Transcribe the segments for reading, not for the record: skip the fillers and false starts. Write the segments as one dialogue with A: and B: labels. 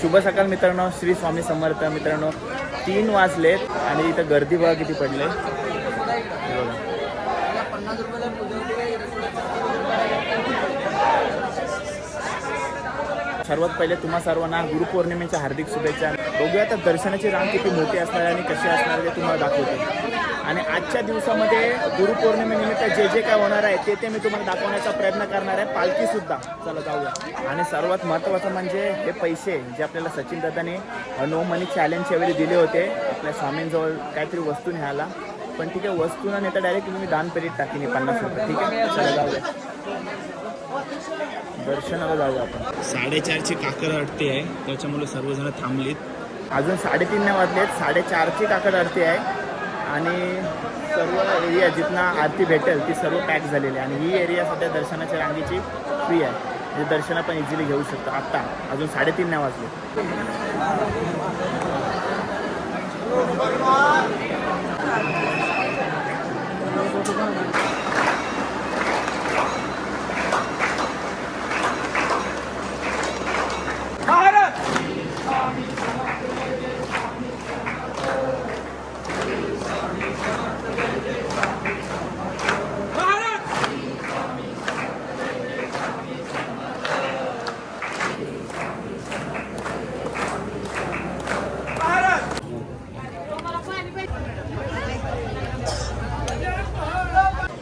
A: शुभ सकाळ मित्रांनो, श्री स्वामी समर्थ मित्रांनो. 3 वाजलेत आणि इथं गर्दी बघा किती पडले. सर्वात पहिले तुम्हा सर्वांना गुरुपौर्णिमेच्या हार्दिक शुभेच्छा. बघूया आता दर्शनाची रांग किती मोठी असणार आणि कशी असणार ते तुम्हाला दाखवतो. आणि आजच्या दिवसामध्ये गुरुपौर्णिमेनिमित्त जे जे काय होणार आहे ते मी तुम्हाला दाखवण्याचा प्रयत्न करणार आहे. पालखीसुद्धा. चला जाऊया. आणि सर्वात महत्त्वाचं म्हणजे हे पैसे जे आपल्याला सचिन दादाने नो मनी चॅलेंजच्या वेळी दिले होते आपल्या स्वामींजवळ काहीतरी वस्तू न्यायला. पण ठीक आहे, वस्तू न नेता डायरेक्ट मी दानपेटीत टाकीन 50 रुपये. ठीक आहे, चला जाऊया. दर्शनाला जाऊया आपण. 4:30ची काकड आरती आहे, त्याच्यामुळे सर्वजण थांबलीत. अजून 3:30 नाही वाजलेत. 4:30ची काकड आरती आहे आणि सर्व एरिया जिथना आरती भेटेल ती सर्व पॅक झालेली आहे. आणि ही एरिया सध्या दर्शनाच्या रांगेची फ्री आहे, म्हणजे दर्शन आपण इझिली घेऊ शकतो. आत्ता अजून 3:30 नाही वाजले.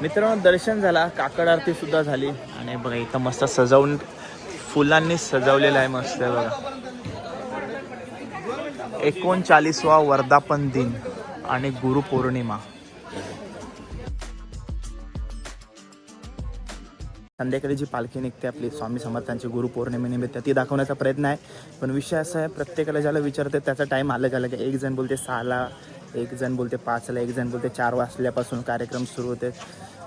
A: मित्रांनो, दर्शन झाला, काकड आरती सुद्धा झाली. आणि बघा इथं मस्त सजवून फुलांनी सजवलेलं आहे. मस्त आहे बघा. 39वा वर्धापन दिन आणि गुरुपौर्णिमा. संध्याकाळी जी पालखी निघते आपली स्वामी समर्थांची गुरुपौर्णिमेनिमित्त ती दाखवण्याचा प्रयत्न आहे. पण विषय असा आहे, प्रत्येकाला ज्याला विचारते त्याचा टाईम अलग अलग आहे. एक जण बोलते 6ला, एक जण बोलते 5ला, एक जण बोलते 4 वाजल्यापासून कार्यक्रम सुरू होते.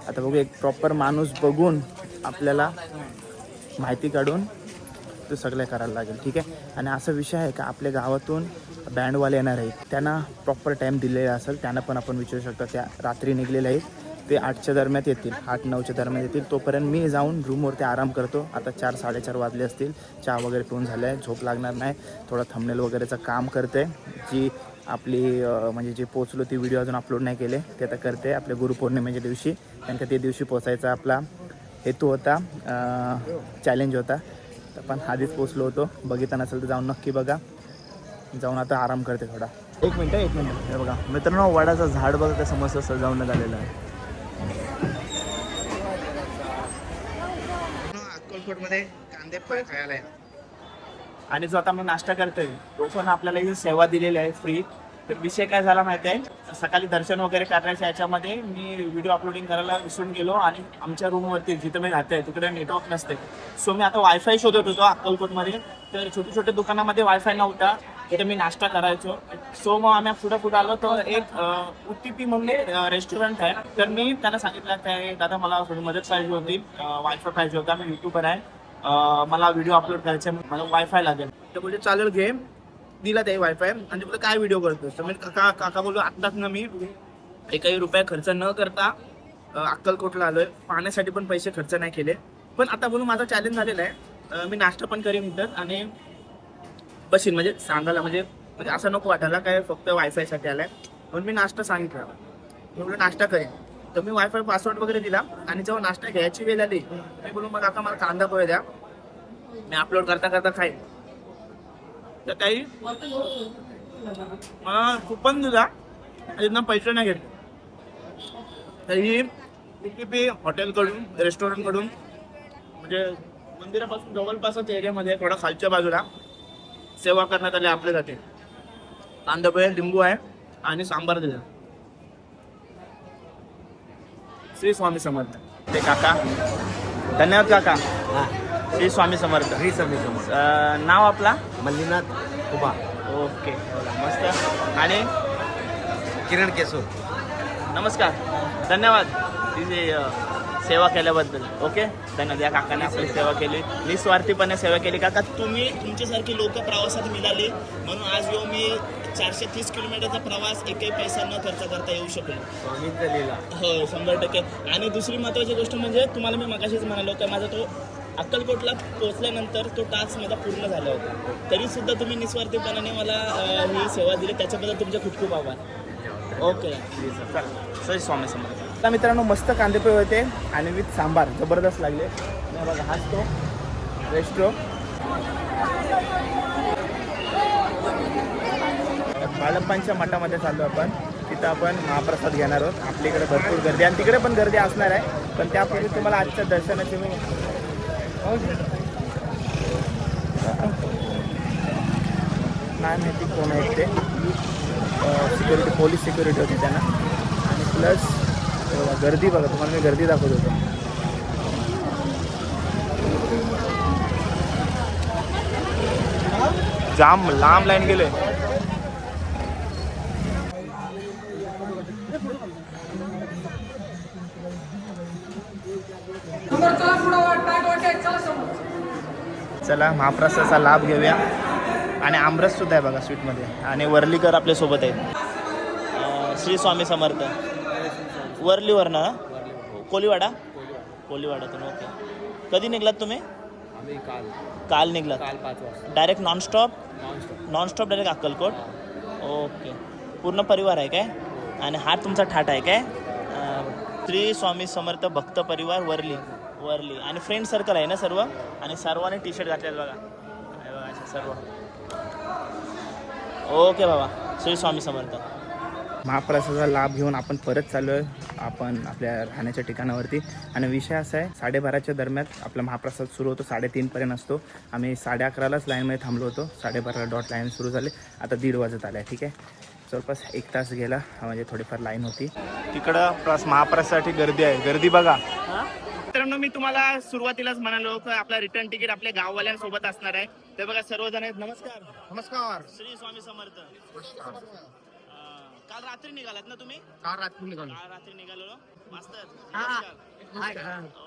A: आता बघू, एक प्रॉपर माणूस बघून आपल्याला माहिती काढून ते सगळं करायला लागेल. ठीक आहे. आणि असा विषय आहे का आपल्या गावातून बँडवाले येणार आहेत, त्यांना प्रॉपर टाईम दिलेला असेल, त्यांना पण आपण विचारू शकतो. त्या रात्री निघलेले आहेत, ते 8च्या दरम्यान येतील, 8-9च्या दरम्यान येतील. तोपर्यंत मी जाऊन रूमवरती आराम करतो. आता 4-4:30 वाजले असतील. चहा वगैरे पिऊन झालं आहे, झोप लागणार नाही. थोडं थंबनेल वगैरेचं काम करते. जी आपली म्हणजे जे पोचलो ती व्हिडिओ अजून अपलोड नाही केले, ते आता करते आपल्या गुरुपौर्णिमेच्या दिवशी. त्यांच्या ते दिवशी पोचायचा आपला हेतू होता, चॅलेंज होता. तर पण आधीच पोचलो होतो. बघितलं नसेल तर जाऊन नक्की बघा. जाऊन आता आराम करते थोडा. एक मिनटं. हे बघा मित्रांनो, वडाचं झाड बघा कसं मस्त सजवण्यात आलेलं आहे. अक्कलकोटमध्ये कांदे पोहे खायला आहे. आणि जो आता मी नाश्ता करतोय तो पण आपल्याला ही सेवा दिलेली आहे फ्री. तर विषय काय झाला माहिती आहे, सकाळी दर्शन वगैरे करण्याच्या याच्यामध्ये मी व्हिडिओ अपलोडिंग करायला विसरून गेलो. आणि आमच्या रूमवरती जिथं मी राहते तिकडे नेटवर्क नसते. सो मी आता वायफाय शोधत होतो अक्कलकोटमध्ये. तर छोट्या दुकानामध्ये वायफाय नव्हता, तिथे मी नाश्ता करायचो. सो मग आम्ही पुढे आलो. तर एक UTP म्हणून रेस्टॉरंट आहे. तर मी त्यांना सांगितलं काय दादा मला थोडी मदत पाहिजे होती, वायफाय पाहिजे होता, मी यूट्यूबर आहे, मला व्हिडिओ अपलोड करायचा, मला वायफाय लागेल. तर बोलले चालेल घे. दिला ते वायफाय. आणि बोलतो काय व्हिडिओ करतोस. तर मी काका बोललो आत्ताच ना मी एकही रुपया खर्च न करता अक्कलकोटला आलोय. पाहण्यासाठी पण पैसे खर्च नाही केले. पण आता बोलू माझा चॅलेंज झालेला आहे, मी नाश्ता पण करेन इथं आणि बसीन, म्हणजे सांगायला म्हणजे असं नको वाटायला काय फक्त वायफायसाठी आलाय. म्हणून मी नाश्ता सांगितला, बोललो नाश्ता करेन. तर मी वायफाय पासवर्ड वगैरे दिला. आणि जेव्हा नाश्ता घ्यायची वेळ आली मी बोलू मग आता मला कांदा पोहे द्या, मी अपलोड करता खाईन. तर काही मला कुपन दिला आणि त्यांना पैसे नाही घेतले. तर ही UTP हॉटेलकडून, रेस्टॉरंटकडून, म्हणजे मंदिरापासून जवळपासच एरियामध्ये थोडा खालच्या बाजूला सेवा करण्यात आली आपल्यासाठी. कांदा पोहे, लिंबू आहे आणि सांबार दिला. श्री स्वामी समर्थ. ते काका धन्यवाद काका. श्री स्वामी समर्थ.
B: श्री स्वामी समर्थ.
A: नाव आपला
B: मल्लीनाथ उभा.
A: ओके, मस्त. आणि
B: किरण केशव.
A: नमस्कार, धन्यवाद तिची सेवा केल्याबद्दल. ओके, धन्यवाद. या काकाने आपली सेवा केली, निस्वार्थीपणे सेवा केली. काका तुम्ही तुमच्यासारखी लोक प्रवासात मिळाली म्हणून आज येऊ मी 430 किलोमीटरचा प्रवास एकही पैसा न खर्च करता येऊ शकलो. हो, 100%. आणि दुसरी महत्त्वाची गोष्ट म्हणजे तुम्हाला मी मगाशीच म्हणालो की माझा तो अक्कलकोटला पोहोचल्यानंतर तो टास्क माझा पूर्ण झाला होता, तरी सुद्धा तुम्ही निस्वार्थीपणाने मला ही सेवा दिली, त्याच्याबद्दल तुमचे खूप खूप आभार. Okay sir, Swami Samarth. आता मित्रांनो मस्त कांदेपोहे होते आणि विथ सांबार जबरदस्त लागले. नाही बघा हाच तो रेस्ट्रो. बाळप्पांच्या मठामध्ये चाललो आपण, तिथं आपण महाप्रसाद घेणार आहोत. आपल्याकडे भरपूर गर्दी आणि तिकडे पण गर्दी असणार आहे, पण त्यापूर्वी तुम्हाला आजच्या दर्शनाची मी नाही माहिती कोण आहेत ते, सिक्युरिटी पोलीस सिक्युरिटी होती त्यांना. आणि प्लस गर्दी बघा, तुम्हाला मी गर्दी दाखवत होतो. जाम लांब लाईन गेले. चला महाप्रसादाचा लाभ घेऊया. आणि आमरस सुद्धा आहे बघा स्वीटमध्ये. आणि वर्लीकर आपल्या सोबत आहेत. श्री स्वामी समर्थ. वर्लीवर ना, कोलीवाडा, कोलीवाड्यातून. ओके. कधी निघलात तुम्ही? काल निघलात. Direct nonstop direct Akkalkot. Okay. पूर्ण परिवार आहे काय? आणि हा तुमचा ठाट आहे काय? श्री स्वामी समर्थ भक्त परिवार वर्ली. आणि फ्रेंड सर्कल आहे ना सर्व. आणि सर्वांनी टी शर्ट घातलेलं बघा, हे बघा असे सर्व. ओके बाबा, श्री स्वामी समर्थ. महाप्रसादाचा लाभ घेऊन आपण परत चाललो आहे आपण आपल्या राहण्याच्या ठिकाणावरती. आणि विषय असा आहे, 12:30च्या दरम्यान आपला महाप्रसाद सुरू होतो, 3:30पर्यंत असतो. आम्ही 11:30लाच लाईनमध्ये थांबलो होतो. 12:30 डॉट लाईन सुरू झाले. आता 1:30 वाजत आला आहे. ठीक आहे, जवळपास 1 तास गेला, म्हणजे थोडीफार लाईन होती. तिकडं महाप्रसादासाठी गर्दी आहे. गर्दी बघा मित्रांनो. मी तुम्हाला सुरुवातीलाच म्हणालो की आपला रिटर्न तिकीट आपल्या गाववाल्यांसोबत असणार आहे. ते बघा सर्वजण आहेत. नमस्कार.
B: नमस्कार.
A: श्री स्वामी समर्थ. काल रात्री निघालात ना तुम्ही?
B: काल रात्री निघालो.
A: मास्तर.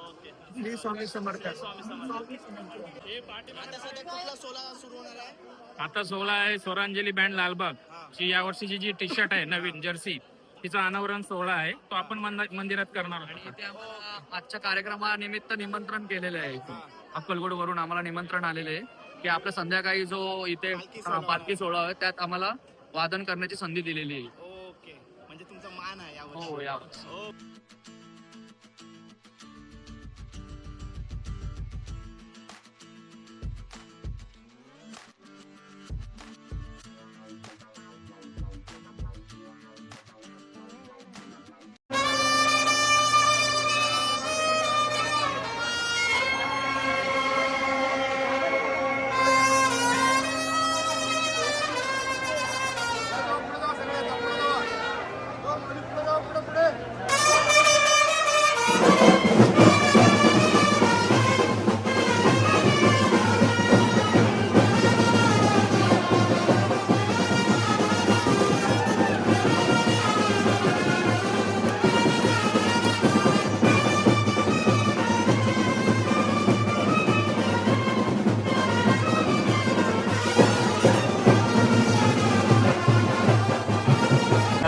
A: ओके.
B: श्री स्वामी समर्थ.
A: स्वामी समर्थ. हे पाठीमागे सध्या कुठला सोहळा सुरू होणार आहे?
C: आता 16 आहे स्वरांजली बँड लालबाग ची यावर्षीची जी टी शर्ट आहे नवीन जर्सी, तिचा अनावरण सोहळा आहे, तो आपण मंदिरात करणार आहोत. आणि इथे आम्हाला आजच्या कार्यक्रमानिमित्त निमंत्रण केलेलं आहे. अक्कलकोट वरून आम्हाला निमंत्रण आलेले आहे की आपल्या संध्याकाळी जो इथे पालखी सोहळा आहे त्यात आम्हाला वादन करण्याची संधी दिलेली आहे.
A: ओके, म्हणजे तुमचा मान आहे यावर्षी.
C: हो, यावर्षी.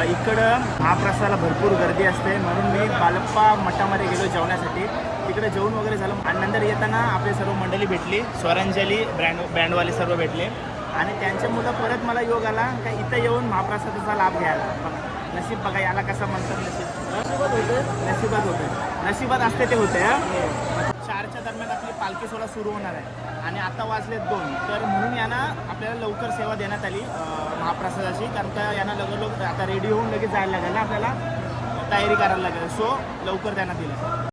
A: इकडं महाप्रसादाला भरपूर गर्दी असते, म्हणून मी बालप्पा मठामध्ये गेलो जेवण्यासाठी. तिकडे जेवण वगैरे झालं आणि नंतर येताना आपली सर्व मंडळी भेटली. स्वरांजली बँडवाले सर्व भेटले आणि त्यांच्या मुलं परत मला योग आला का इथं येऊन महाप्रसादाचा लाभ घ्यायला. नशीब बघा, याला कसं म्हणतात, नशिबात असते ते होते. 4च्या दरम्यान आपली पालखी सोहळा सुरू होणार आहे आणि आता वाजले 2, तर म्हणून यांना आपल्याला लवकर सेवा देण्यात आली महाप्रसादाची. कारण का यांना लगेच आता रेडी होऊन लगेच जायला लागेल ना, आपल्याला तयारी करायला लागेल. सो लवकर त्यांना दिलं.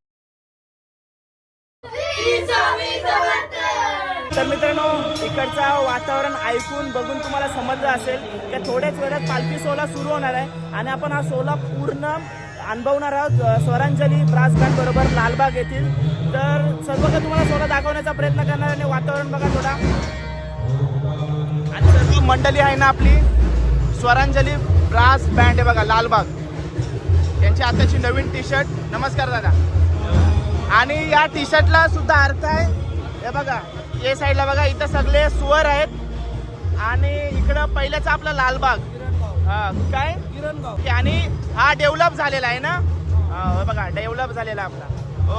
A: तर मित्रांनो, इकडचं वातावरण ऐकून बघून तुम्हाला समजलं असेल की थोड्याच वेळात पालखी सोहळा सुरू होणार आहे आणि आपण हा सोहळा पूर्ण अनुभवणार आहोत स्वरांजली ब्रास बँड बरोबर लालबाग येथील. तर सर्व काही तुम्हाला सोहळा दाखवण्याचा प्रयत्न करणार आणि वातावरण बघा थोडा. आणि सर्व मंडळी आहे ना आपली स्वरांजली ब्रास बँड आहे बघा लालबाग, त्यांची आताची नवीन टी शर्ट. नमस्कार दादा. आणि या टी शर्टला सुद्धा अर्थ आहे, हे बघा या साईडला बघा, इथं सगळे सुवर आहेत आणि इकडं पहिल्याचा आपला लालबाग काय आणि हा डेव्हलप झालेला आहे ना, बघा डेव्हलप झालेला आपला.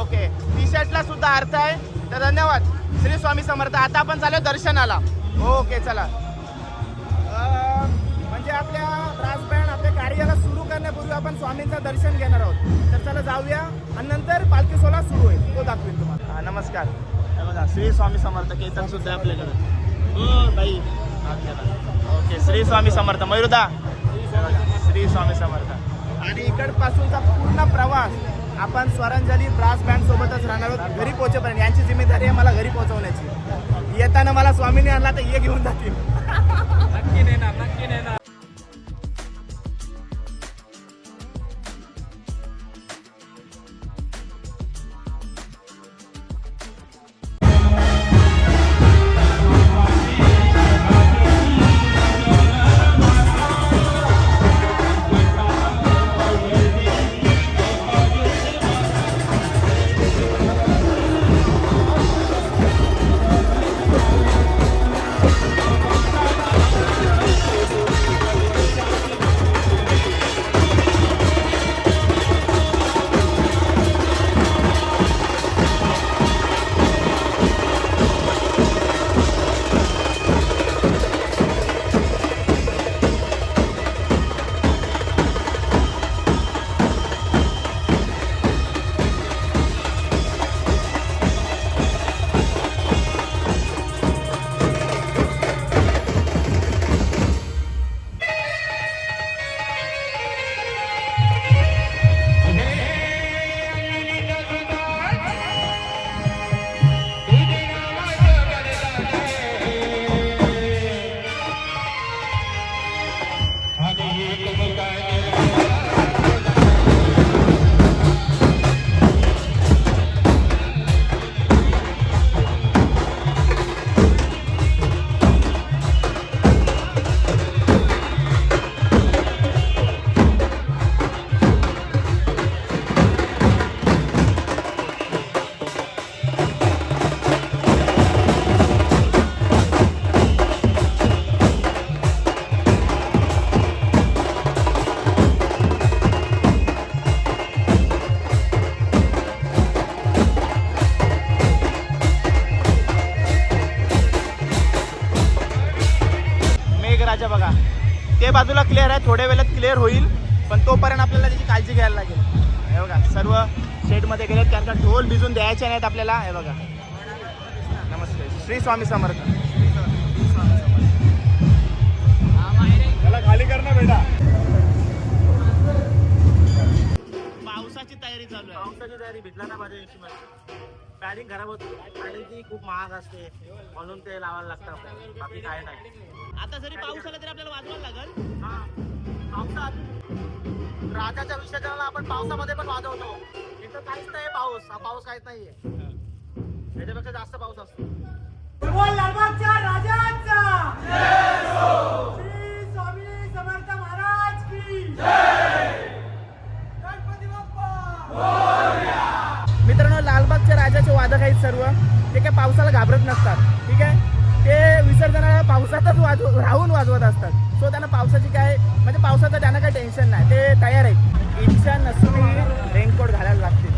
A: ओके, टी शर्टला सुद्धा अर्थ आहे. तर धन्यवाद. श्री स्वामी समर्थ. आता आपण चालू दर्शनाला. ओके चला. म्हणजे आपल्या ब्रास बँड आपल्या कार्याला सुरू करण्यापूर्वी आपण स्वामींचं दर्शन घेणार आहोत. तर चला जाऊया आणि नंतर पालखी सोहळा सुरू होईल, तो दाखवेल तुम्हाला. हा नमस्कार. हे बघा श्री स्वामी समर्थ कीर्तन सुद्धा आहे आपल्याकडे. हो बाई. ओके श्री स्वामी समर्थ. मयुरदा श्री स्वामी समर्थ. आणि इकडपासूनचा पूर्ण प्रवास आपण स्वरांजली ब्रास बँड सोबतच राहणार आहोत घरी पोहोचेपर्यंत. यांची जिम्मेदारी आहे मला घरी पोहोचवण्याची. येताना मला स्वामीने आणला तर ये घेऊन जातील.
C: नक्की नेणार, नक्की नेणार.
A: मेघराजा बघा ते बाजूला क्लिअर आहे. थोड्या वेळात क्लिअर होईल पण तोपर्यंत आपल्याला त्याची काळजी घ्यायला लागेल. हे बघा सर्व शेडमध्ये गेलेत कारण का ढोल भिजून द्यायचे नाहीत आपल्याला. हे बघा. नमस्ते. श्री स्वामी समर्थ.
B: त्याला खाली कर ना बेटा.
A: पावसाची तयारी चालू आहे.
D: पावसाची तयारी भेटला ना माझ्या हिशोबाने. पॅडिंग खराब होती. पॅडिंग ती खूप महाग असते म्हणून ते लावायला लागतं आपल्याला. बाकी काय नाही.
A: आता जरी पाऊस आला तरी आपल्याला वाजवायला लागेल.
D: हा पावसात राजाच्या विसर्जनाला आपण पावसामध्ये पण वाजवतो. इथं काहीच नाही पाऊस. हा पाऊस काहीच नाहीये. याच्यापेक्षा जास्त पाऊस असतो.
E: लालबागच्या राजाचा श्री स्वामी समर्थ महाराज की गणपती बाप्पा.
A: मित्रांनो लालबागच्या राजाचे वादक आहेत सर्व. ते काय पावसाला घाबरत नसतात. ठीक आहे. ते विसर्जनाला पावसातच राहून वाजवत असतात. सो त्यांना पावसाची काय म्हणजे पावसाचं त्यांना काही टेन्शन नाही. ते तयार आहेत. इच्छा नसूनही रेनकोट घालायला लागते.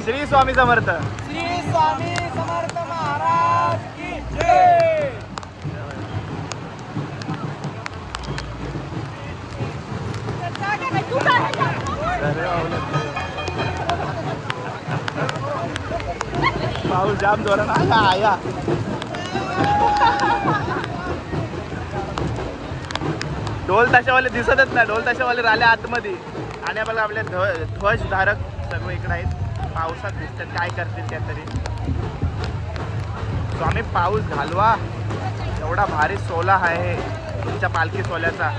A: श्री स्वामी समर्थ.
E: श्री स्वामी समर्थ महाराज की जय.
A: पाऊस जाम जोरात आला आया. ढोल ताशावाले दिसतच नाही. ढोल ताशावाले राहिले आतमध्ये आणि आपल्याला आपले ध्वजधारक सर्व इकडे आहेत. पावसात दिसतात काय करतील त्या तरी. स्वामी पाऊस घालवा. एवढा भारी सोला आहे तुमच्या पालखी सोल्याचा.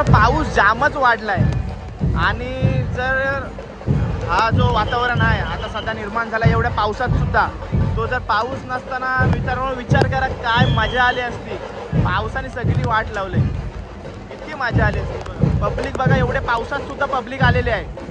A: पाऊस जामच वाढलाय आणि जर हा जो वातावरण आहे आता सध्या निर्माण झाला एवढ्या पावसात सुद्धा, तो जर पाऊस नसताना मित्रांनो विचार करा काय मजा आली असती. पावसाने सगळी वाट लावली, इतकी मजा आली असती. पब्लिक बघा एवढ्या पावसात सुद्धा पब्लिक आलेले आहे.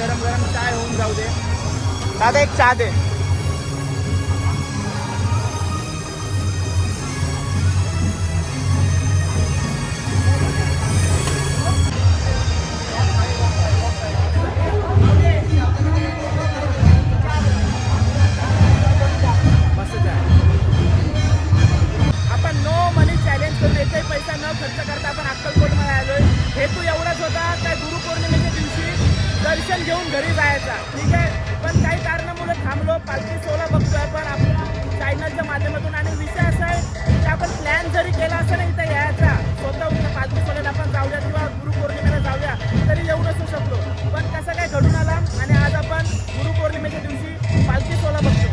A: गरम गरम चाय होऊन जाऊ दे. दादा एक चहा दे. मस्त चहा. आपण नो मनी चॅलेंज करून एकही पैसा न खर्च करता आपण अक्कलकोटमध्ये आलोय. हेतू एवढाच होता त्या गुरुपौर्णिमेच्या दिवशी दर्शन घेऊन घरी जायचा. ठीक आहे, पण काही कारणामुळे थांबलो. पालखी सोहळा बघतोय आपण आपल्या चॅनलच्या माध्यमातून. आणि विषय असा आहे की आपण प्लॅन जरी केला असं ना इथं यायचा, स्वतःहून पालखी सोहळ्यात आपण जाऊया किंवा गुरुपौर्णिमेला जाऊया, तरी येऊ नसू शकलो. पण कसं काय घडून आला आणि आज आपण गुरुपौर्णिमेच्या दिवशी पालखी सोहळा बघतो.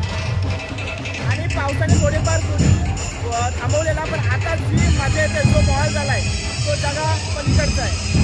A: आणि पावसाने थोडेफार थांबवलेला, पण आता जी मजा येते, जो माहोल झालाय तो जगा पलीकडचा आहे.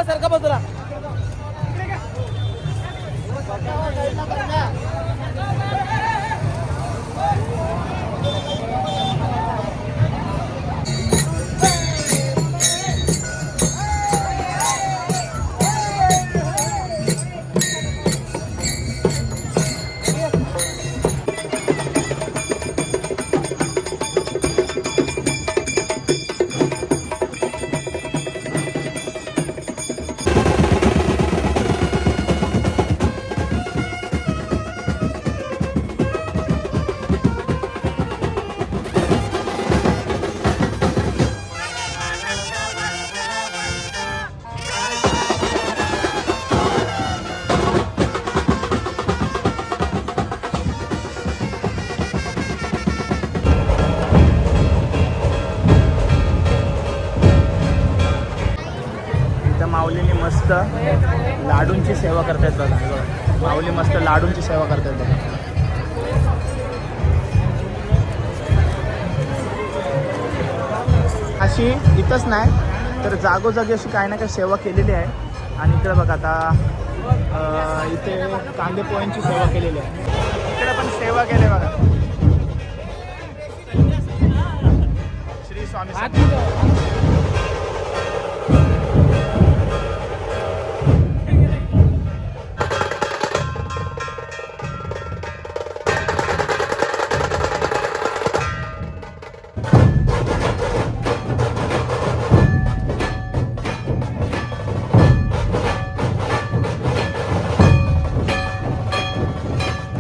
E: सरका बाजूला
A: माऊलीने मस्त लाडूंची सेवा करतायत बघा. हे बघा. माऊली मस्त लाडूंची सेवा करतायत बघा. अशी इथंच नाही तर जागोजागी अशी काही ना काही सेवा केलेली आहे. आणि इकडे बघा आता इथे कांदे पोह्यांची सेवा केलेली आहे. इकडे पण सेवा केली बघा. श्री स्वामी समर्थ.